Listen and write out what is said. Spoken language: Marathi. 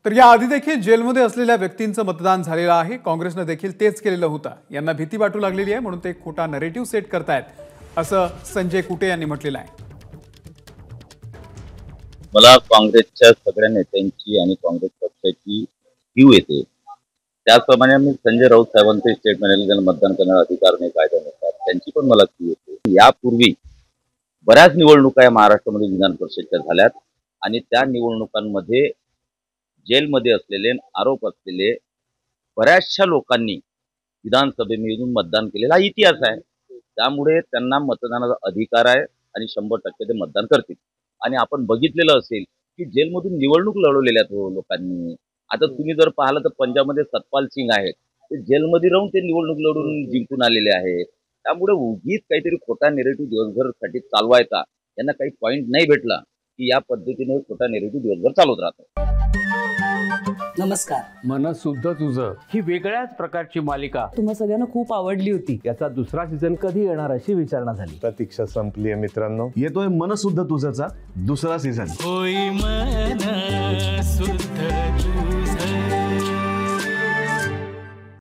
तर याआधी देखील जेलमध्ये असलेल्या व्यक्तींचं मतदान झालेलं आहे। काँग्रेसने देखील तेच केलेलं होतं। यांना भीती वाटू लागलेली आहे म्हणून ते खोटा नरेटिव्ह सेट करतायत असं संजय कुटे यांनी म्हटलेलं आहे। मला काँग्रेसच्या सगळ्या नेत्यांची आणि काँग्रेस पक्षाची कीव येते। त्याचप्रमाणे मी संजय राऊत साहेबांचे स्टेटमेंट आहे, ज्यांना मतदान करण्याचा अधिकार नाही कायद्यानुसार, त्यांची पण मला कीव येते। यापूर्वी बऱ्याच निवडणुका या महाराष्ट्रामध्ये विधान परिषदेच्या झाल्यात आणि त्या निवडणुकांमध्ये जेलमध्ये असलेले आरोप असलेले बऱ्याचशा लोकांनी विधानसभेमधून मतदान केलेला इतिहास आहे। त्यामुळे त्यांना मतदानाचा अधिकार आहे आणि 100% ते मतदान करतील। आणि आपण बघितलेलं असेल की जेलमधून निवडणूक लढवलेल्या लोकांनी, आता तुम्ही जर पाहिलं तर पंजाबमध्ये सतपाल सिंग आहेत, ते जेलमध्ये राहून ते निवडणूक लढून जिंकून आलेले आहेत। त्यामुळे उगीच काहीतरी खोटा नेरेटिव्ह दिवसभरसाठी चालवायचा, यांना काही पॉईंट नाही भेटला की या पद्धतीने खोटा नेरेटिव्ह दिवसभर चालवत राहतात। नमस्कार। मनसुद्धा तुझं ही वेगळ्याच प्रकारची मालिका तुम्हा सगळ्यांना खूप आवडली होती। याचा दुसरा सीझन कधी येणार अशी विचारणा झाली। प्रतीक्षा संपली आहे मित्रांनो, येतोय मनसुद्धा तुझाचा दुसरा सीझन। होई मन